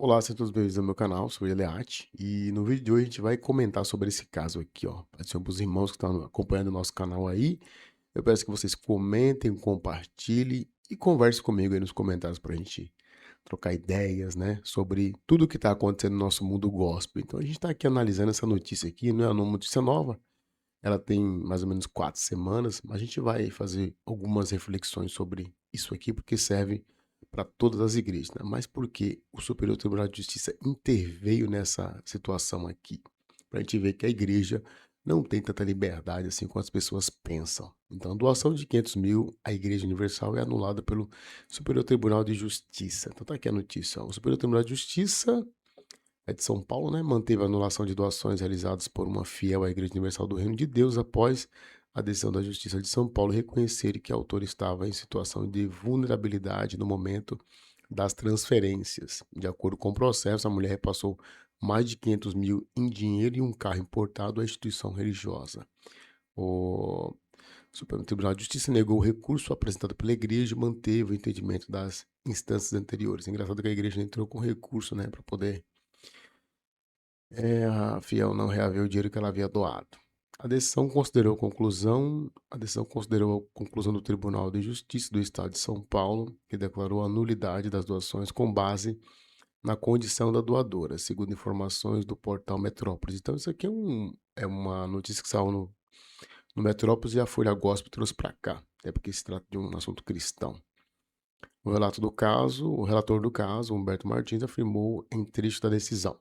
Olá, sejam todos bem-vindos ao meu canal, sou o Eliade, e no vídeo de hoje a gente vai comentar sobre esse caso aqui, ó. Para os irmãos que estão acompanhando o nosso canal aí, eu peço que vocês comentem, compartilhem e conversem comigo aí nos comentários para a gente trocar ideias, né, sobre tudo que está acontecendo no nosso mundo gospel. Então a gente está aqui analisando essa notícia aqui, não é uma notícia nova, ela tem mais ou menos 4 semanas, mas a gente vai fazer algumas reflexões sobre isso aqui, porque serve para todas as igrejas, né? Mas por que o Superior Tribunal de Justiça interveio nessa situação aqui? Para a gente ver que a igreja não tem tanta liberdade assim como as pessoas pensam. Então, a doação de 500 mil à Igreja Universal é anulada pelo Superior Tribunal de Justiça. Então, tá aqui a notícia. Ó. O Superior Tribunal de Justiça de São Paulo, né, manteve a anulação de doações realizadas por uma fiel à Igreja Universal do Reino de Deus após a decisão da Justiça de São Paulo reconhecer que a autora estava em situação de vulnerabilidade no momento das transferências. De acordo com o processo, a mulher repassou mais de 500 mil em dinheiro e um carro importado à instituição religiosa. O Supremo Tribunal de Justiça negou o recurso apresentado pela igreja e manteve o entendimento das instâncias anteriores. Engraçado que a igreja entrou com recurso, né, para poder a fiel não reaveu o dinheiro que ela havia doado. A decisão considerou a conclusão do Tribunal de Justiça do Estado de São Paulo, que declarou a nulidade das doações com base na condição da doadora, segundo informações do portal Metrópolis. Então, isso aqui é uma notícia que saiu no Metrópolis e a Folha Gospel trouxe para cá, até porque se trata de um assunto cristão. O relator do caso, Humberto Martins, afirmou em trecho da decisão.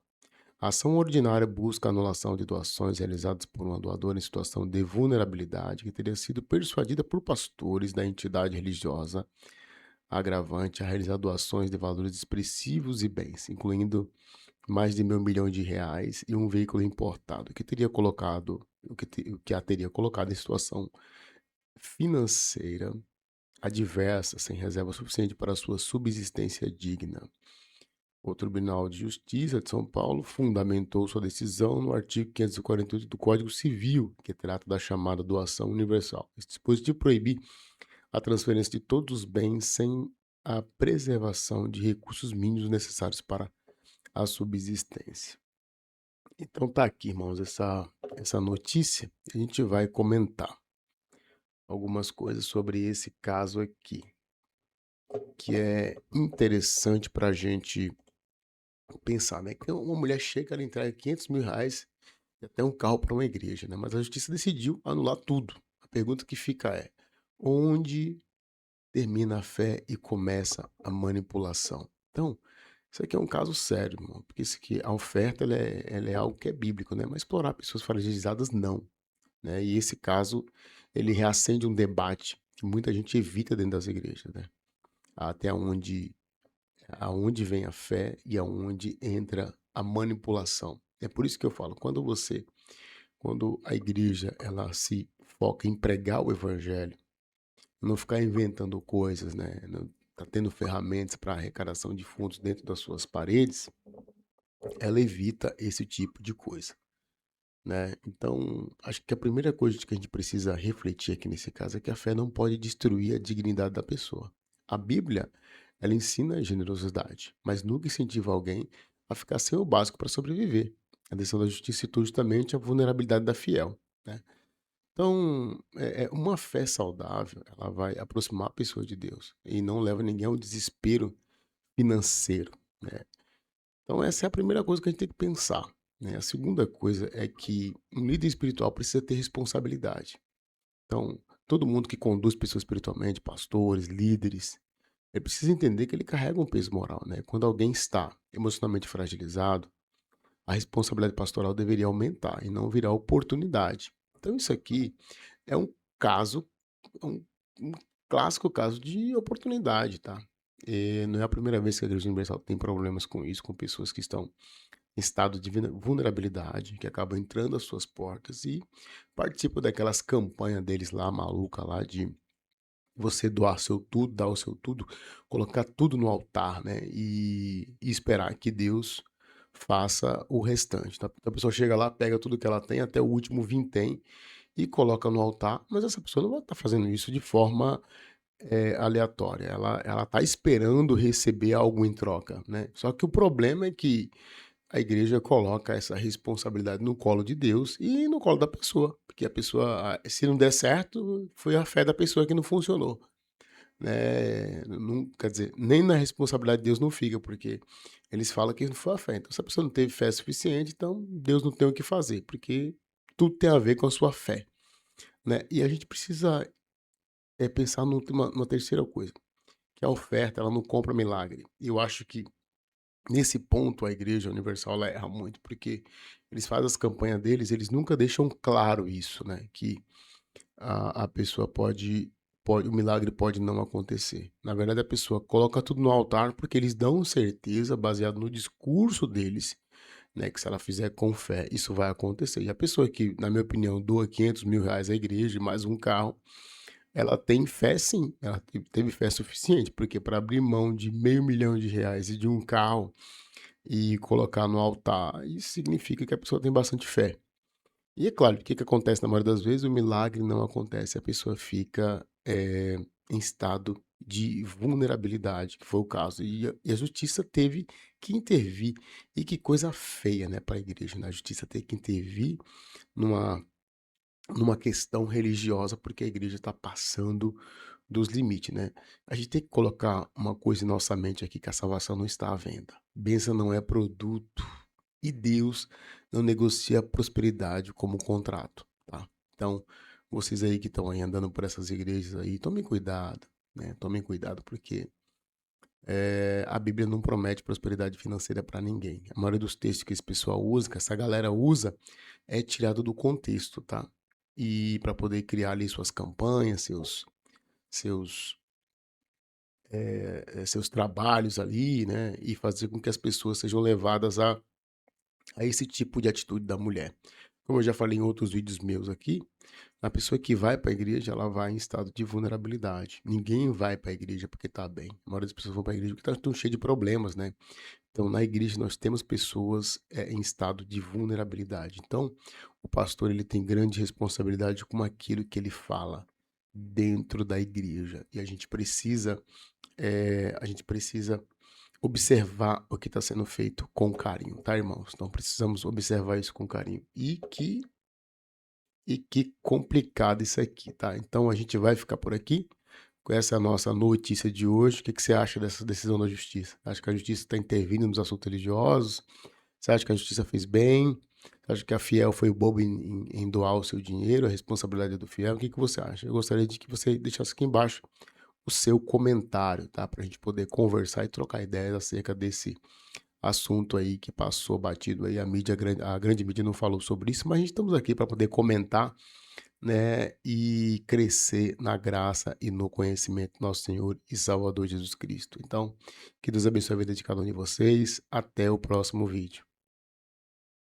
A ação ordinária busca a anulação de doações realizadas por uma doadora em situação de vulnerabilidade que teria sido persuadida por pastores da entidade religiosa agravante a realizar doações de valores expressivos e bens, incluindo mais de R$ 1 milhão e um veículo importado, o que a teria colocado em situação financeira adversa, sem reserva suficiente para sua subsistência digna. O Tribunal de Justiça de São Paulo fundamentou sua decisão no artigo 548 do Código Civil, que trata da chamada doação universal. Esse dispositivo proíbe a transferência de todos os bens sem a preservação de recursos mínimos necessários para a subsistência. Então tá aqui, irmãos, essa notícia. A gente vai comentar algumas coisas sobre esse caso aqui, que é interessante para a gente pensar, né? Que uma mulher chega, ela entrega R$ 500 mil e até um carro para uma igreja, né? Mas a justiça decidiu anular tudo. A pergunta que fica é: onde termina a fé e começa a manipulação? Então, isso aqui é um caso sério, irmão, porque isso aqui, a oferta ela é algo que é bíblico, né? Mas explorar pessoas fragilizadas, não. Né? E esse caso, ele reacende um debate que muita gente evita dentro das igrejas, né? Até aonde vem a fé e aonde entra a manipulação. É por isso que eu falo, quando a igreja ela se foca em pregar o evangelho, não ficar inventando coisas, né? Não tá tendo ferramentas para arrecadação de fundos dentro das suas paredes, ela evita esse tipo de coisa, né? Então, acho que a primeira coisa que a gente precisa refletir aqui nesse caso é que a fé não pode destruir a dignidade da pessoa. A Bíblia, ela ensina a generosidade, mas nunca incentiva alguém a ficar sem o básico para sobreviver. A decisão da justiça citou justamente a vulnerabilidade da fiel, né? Então, uma fé saudável, ela vai aproximar a pessoa de Deus e não leva ninguém ao desespero financeiro, né? Então, essa é a primeira coisa que a gente tem que pensar, né? A segunda coisa é que um líder espiritual precisa ter responsabilidade. Então, todo mundo que conduz pessoas espiritualmente, pastores, líderes, ele precisa entender que ele carrega um peso moral, né? Quando alguém está emocionalmente fragilizado, a responsabilidade pastoral deveria aumentar e não virar oportunidade. Então, isso aqui é um caso, um clássico caso de oportunidade, tá? Não é a primeira vez que a Igreja Universal tem problemas com isso, com pessoas que estão em estado de vulnerabilidade, que acabam entrando às suas portas e participam daquelas campanhas deles lá, maluca lá, de você doar seu tudo, dar o seu tudo, colocar tudo no altar, né? E esperar que Deus faça o restante. Tá? Então a pessoa chega lá, pega tudo que ela tem, até o último vintém, e coloca no altar, mas essa pessoa não vai estar fazendo isso de forma aleatória, ela tá esperando receber algo em troca, né. Só que o problema é que a igreja coloca essa responsabilidade no colo de Deus e no colo da pessoa, porque a pessoa, se não der certo, foi a fé da pessoa que não funcionou, né. Não quer dizer, nem na responsabilidade de Deus não fica, porque eles falam que não foi a fé. Então, se a pessoa não teve fé suficiente, então Deus não tem o que fazer, porque tudo tem a ver com a sua fé, né. E a gente precisa, pensar numa terceira coisa, que a oferta ela não compra milagre. E eu acho que nesse ponto a Igreja Universal ela erra muito, porque eles fazem as campanhas deles, eles nunca deixam claro isso, né, que a pessoa pode o milagre pode não acontecer. Na verdade, a pessoa coloca tudo no altar, porque eles dão certeza, baseado no discurso deles, né, que se ela fizer com fé, isso vai acontecer. E a pessoa que, na minha opinião, doa R$ 500.000 à igreja e mais um carro, ela tem fé sim, ela teve fé suficiente, porque para abrir mão de R$ 500.000 e de um carro e colocar no altar, isso significa que a pessoa tem bastante fé. E é claro, o que que acontece na maioria das vezes? O milagre não acontece, a pessoa fica, em estado de vulnerabilidade, que foi o caso. E a justiça teve que intervir. E que coisa feia, né, para a igreja, né, a justiça ter que intervir numa questão religiosa, porque a igreja está passando dos limites, né. A gente tem que colocar uma coisa em nossa mente aqui, que a salvação não está à venda. Bênção não é produto e Deus não negocia prosperidade como contrato, tá. Então, vocês aí que estão aí andando por essas igrejas aí, tomem cuidado, né, tomem cuidado porque, a Bíblia não promete prosperidade financeira para ninguém. A maioria dos textos que esse pessoal usa, que essa galera usa, é tirado do contexto, tá. E para poder criar ali suas campanhas, seus, seus trabalhos ali, né, e fazer com que as pessoas sejam levadas a esse tipo de atitude da mulher. Como eu já falei em outros vídeos meus aqui, a pessoa que vai para a igreja, ela vai em estado de vulnerabilidade. Ninguém vai para a igreja porque está bem. A maioria das pessoas vão para a igreja porque estão cheio de problemas, né. Então, na igreja nós temos pessoas, em estado de vulnerabilidade. Então, o pastor ele tem grande responsabilidade com aquilo que ele fala dentro da igreja. E a gente precisa observar o que está sendo feito com carinho, tá, irmãos? Então precisamos observar isso com carinho. E que complicado isso aqui, tá? Então a gente vai ficar por aqui com essa nossa notícia de hoje. O que que você acha dessa decisão da justiça? Acha que a justiça está intervindo nos assuntos religiosos? Você acha que a justiça fez bem? Você acha que a Fiel foi bobo em doar o seu dinheiro, a responsabilidade é do fiel? O que que você acha? Eu gostaria de que você deixasse aqui embaixo o seu comentário, tá? Para a gente poder conversar e trocar ideias acerca desse assunto aí que passou batido aí. A grande mídia não falou sobre isso, mas a gente estamos aqui para poder comentar, né? E crescer na graça e no conhecimento do nosso Senhor e Salvador Jesus Cristo. Então, que Deus abençoe a vida de cada um de vocês. Até o próximo vídeo.